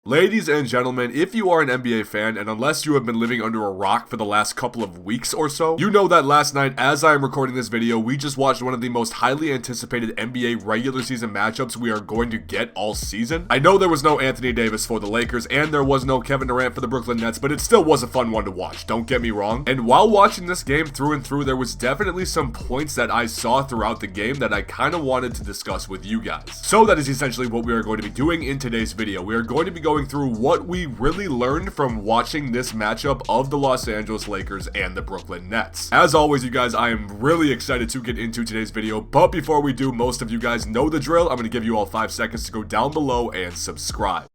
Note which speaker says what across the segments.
Speaker 1: Ladies and gentlemen, if you are an NBA fan, and unless you have been living under a rock for the last couple of weeks or so, you know that last night, as I am recording this video, we just watched one of the most highly anticipated NBA regular season matchups we are going to get all season. I know there was no Anthony Davis for the Lakers, and there was no Kevin Durant for the Brooklyn Nets, but it still was a fun one to watch, don't get me wrong. And while watching this game through and through, there was definitely some points that I saw throughout the game that I kind of wanted to discuss with you guys. So that is essentially what we are going to be doing in today's video. We are going to be going through what we really learned from watching this matchup of the Los Angeles Lakers and the Brooklyn Nets. As always, you guys, I am really excited to get into today's video, but before we do, most of you guys know the drill. I'm going to give you all 5 seconds to go down below and subscribe.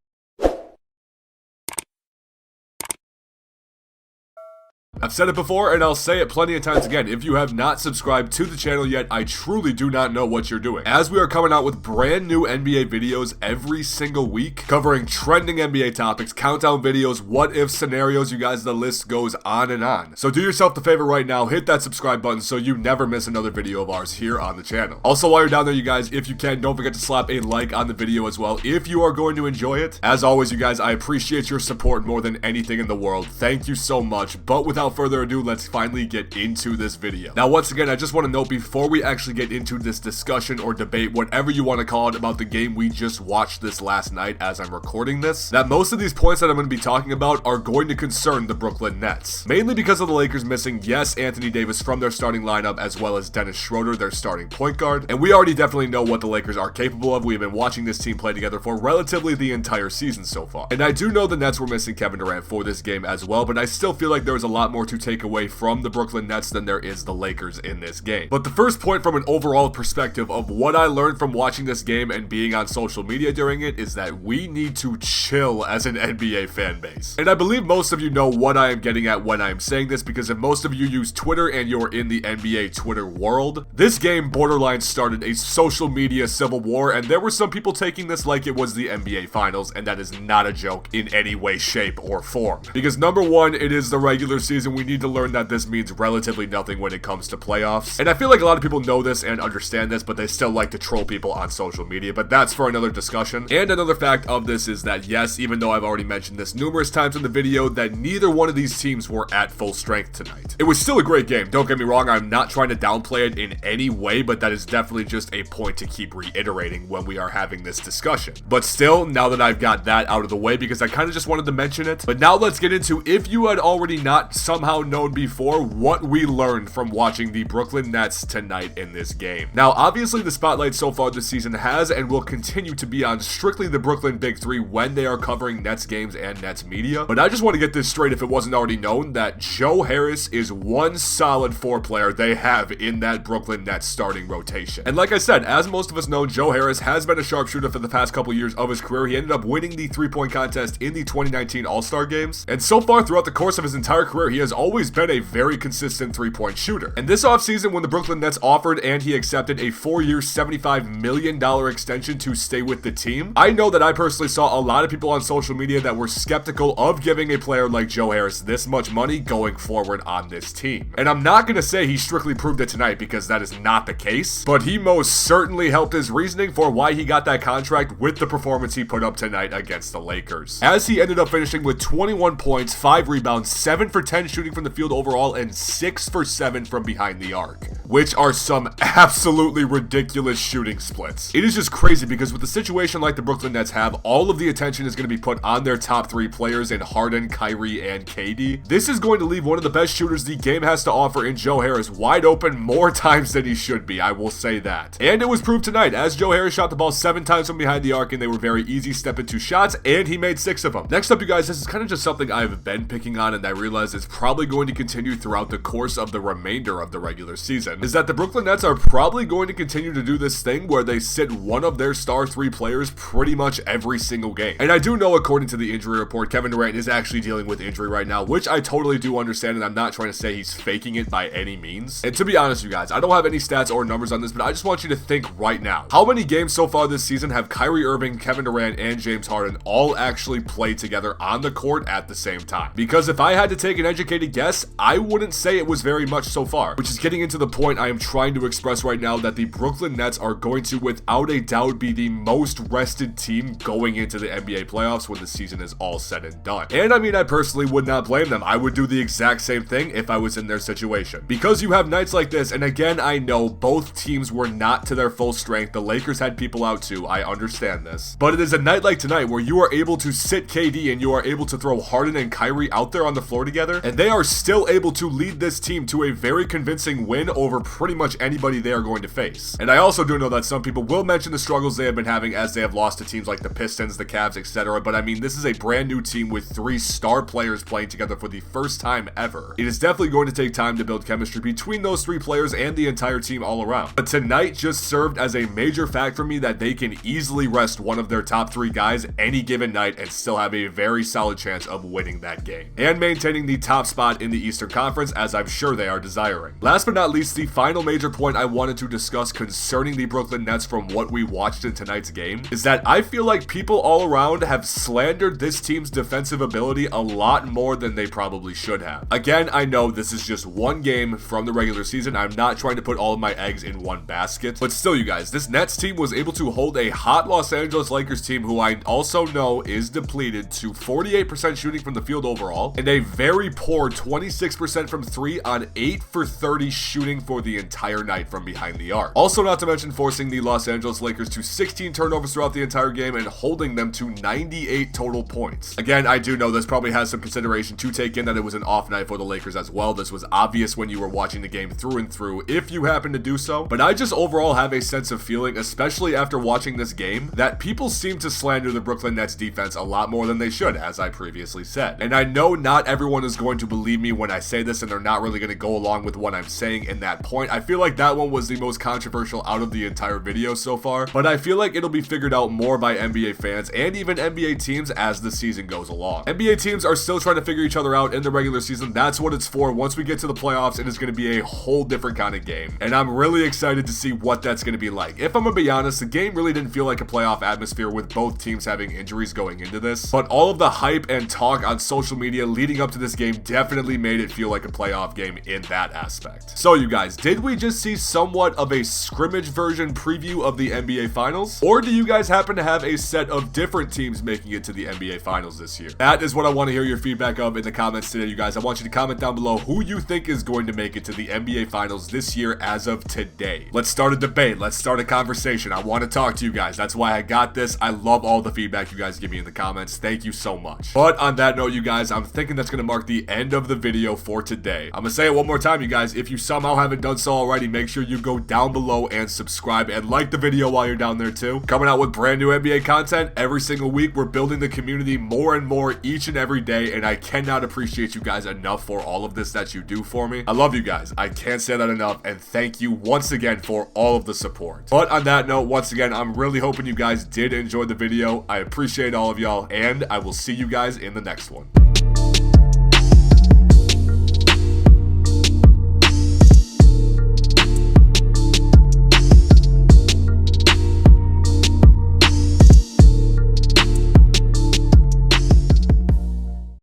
Speaker 1: I've said it before and I'll say it plenty of times again. If you have not subscribed to the channel yet, I truly do not know what you're doing, as we are coming out with brand new NBA videos every single week, covering trending NBA topics, countdown videos, what if scenarios, you guys, the list goes on and on. So do yourself the favor right now, hit that subscribe button so you never miss another video of ours here on the channel. Also, while you're down there, you guys, if you can, don't forget to slap a like on the video as well if you are going to enjoy it. As always, you guys, I appreciate your support more than anything in the world. Thank you so much. But without further ado, let's finally get into this video. Now, once again, I just want to note before we actually get into this discussion or debate, whatever you want to call it, about the game we just watched this last night as I'm recording this, that most of these points that I'm going to be talking about are going to concern the Brooklyn Nets. Mainly because of the Lakers missing, yes, Anthony Davis from their starting lineup, as well as Dennis Schroeder, their starting point guard. And we already definitely know what the Lakers are capable of. We've been watching this team play together for relatively the entire season so far. And I do know the Nets were missing Kevin Durant for this game as well, but I still feel like there was a lot more to take away from the Brooklyn Nets than there is the Lakers in this game. But the first point from an overall perspective of what I learned from watching this game and being on social media during it is that we need to chill as an NBA fan base. And I believe most of you know what I am getting at when I am saying this, because if most of you use Twitter and you're in the NBA Twitter world, this game borderline started a social media civil war, and there were some people taking this like it was the NBA Finals, and that is not a joke in any way, shape, or form. Because number one, it is the regular season. We need to learn that this means relatively nothing when it comes to playoffs. And I feel like a lot of people know this and understand this, but they still like to troll people on social media, but that's for another discussion. And another fact of this is that, yes, even though I've already mentioned this numerous times in the video, that neither one of these teams were at full strength tonight. It was still a great game, don't get me wrong. I'm not trying to downplay it in any way, but that is definitely just a point to keep reiterating when we are having this discussion. But still, now that I've got that out of the way, because I kind of just wanted to mention it, but now let's get into, if you had already not somehow known before, what we learned from watching the Brooklyn Nets tonight in this game. Now, obviously, the spotlight so far this season has and will continue to be on strictly the Brooklyn Big Three when they are covering Nets games and Nets media. But I just want to get this straight, if it wasn't already known, that Joe Harris is one solid 4 player they have in that Brooklyn Nets starting rotation. And like I said, as most of us know, Joe Harris has been a sharpshooter for the past couple years of his career. He ended up winning the 3-point contest in the 2019 All-Star Games. And so far throughout the course of his entire career, he has always been a very consistent 3-point shooter. And this offseason, when the Brooklyn Nets offered and he accepted a 4-year, $75 million extension to stay with the team, I know that I personally saw a lot of people on social media that were skeptical of giving a player like Joe Harris this much money going forward on this team. And I'm not going to say he strictly proved it tonight, because that is not the case, but he most certainly helped his reasoning for why he got that contract with the performance he put up tonight against the Lakers, as he ended up finishing with 21 points, 5 rebounds, 7 for 10 shooting from the field overall, and 6 for 7 from behind the arc, which are some absolutely ridiculous shooting splits. It is just crazy, because with a situation like the Brooklyn Nets have, all of the attention is going to be put on their top 3 players in Harden, Kyrie, and KD. This is going to leave one of the best shooters the game has to offer in Joe Harris wide open more times than he should be, I will say that. And it was proved tonight, as Joe Harris shot the ball 7 times from behind the arc, and they were very easy step-into shots, and he made 6 of them. Next up, you guys, this is kind of just something I've been picking on, and I realize it's probably going to continue throughout the course of the remainder of the regular season, is that the Brooklyn Nets are probably going to continue to do this thing where they sit one of their star 3 players pretty much every single game. And I do know, according to the injury report, Kevin Durant is actually dealing with injury right now, which I totally do understand, and I'm not trying to say he's faking it by any means. And to be honest, you guys, I don't have any stats or numbers on this, but I just want you to think right now, how many games so far this season have Kyrie Irving, Kevin Durant, and James Harden all actually played together on the court at the same time? Because if I had to take an educated guess, I wouldn't say it was very much so far, which is getting into the point point I am trying to express right now, that the Brooklyn Nets are going to, without a doubt, be the most rested team going into the NBA playoffs when the season is all said and done. And I mean, I personally would not blame them. I would do the exact same thing if I was in their situation. Because you have nights like this, and again, I know both teams were not to their full strength. The Lakers had people out too. I understand this. But it is a night like tonight where you are able to sit KD and you are able to throw Harden and Kyrie out there on the floor together, and they are still able to lead this team to a very convincing win over pretty much anybody they are going to face. And I also do know that some people will mention the struggles they have been having as they have lost to teams like the Pistons, the Cavs, etc. But I mean, this is a brand new team with 3 star players playing together for the first time ever. It is definitely going to take time to build chemistry between those 3 players and the entire team all around. But tonight just served as a major fact for me that they can easily rest one of their top 3 guys any given night and still have a very solid chance of winning that game and maintaining the top spot in the Eastern Conference, as I'm sure they are desiring. Last but not least, the final major point I wanted to discuss concerning the Brooklyn Nets from what we watched in tonight's game is that I feel like people all around have slandered this team's defensive ability a lot more than they probably should have. Again, I know this is just one game from the regular season. I'm not trying to put all of my eggs in one basket, but still, you guys, this Nets team was able to hold a hot Los Angeles Lakers team, who I also know is depleted, to 48% shooting from the field overall and a very poor 26% from 3 on 8 for 30 shooting for the entire night from behind the arc. Also, not to mention forcing the Los Angeles Lakers to 16 turnovers throughout the entire game and holding them to 98 total points. Again, I do know this probably has some consideration to take in that it was an off night for the Lakers as well. This was obvious when you were watching the game through and through, if you happen to do so. But I just overall have a sense of feeling, especially after watching this game, that people seem to slander the Brooklyn Nets defense a lot more than they should, as I previously said. And I know not everyone is going to believe me when I say this, and they're not really going to go along with what I'm saying in that point. I feel like that one was the most controversial out of the entire video so far, but I feel like it'll be figured out more by NBA fans and even NBA teams as the season goes along. NBA teams are still trying to figure each other out in the regular season. That's what it's for. Once we get to the playoffs, it is going to be a whole different kind of game, and I'm really excited to see what that's going to be like. If I'm going to be honest, the game really didn't feel like a playoff atmosphere with both teams having injuries going into this, but all of the hype and talk on social media leading up to this game definitely made it feel like a playoff game in that aspect. So you guys, did we just see somewhat of a scrimmage version preview of the NBA Finals? Or do you guys happen to have a set of different teams making it to the NBA Finals this year? That is what I want to hear your feedback of in the comments today, you guys. I want you to comment down below who you think is going to make it to the NBA Finals this year as of today. Let's start a debate. Let's start a conversation. I want to talk to you guys. That's why I got this. I love all the feedback you guys give me in the comments. Thank you so much. But on that note, you guys, I'm thinking that's going to mark the end of the video for today. I'm going to say it one more time, you guys. If you somehow haven't done so already, make sure you go down below and subscribe and like the video while you're down there too. Coming out with brand new NBA content every single week. We're building the community more and more each and every day, and I cannot appreciate you guys enough for all of this that you do for me. I love you guys. I can't say that enough, and thank you once again for all of the support. But on that note, once again, I'm really hoping you guys did enjoy the video. I appreciate all of y'all, and I will see you guys in the next one.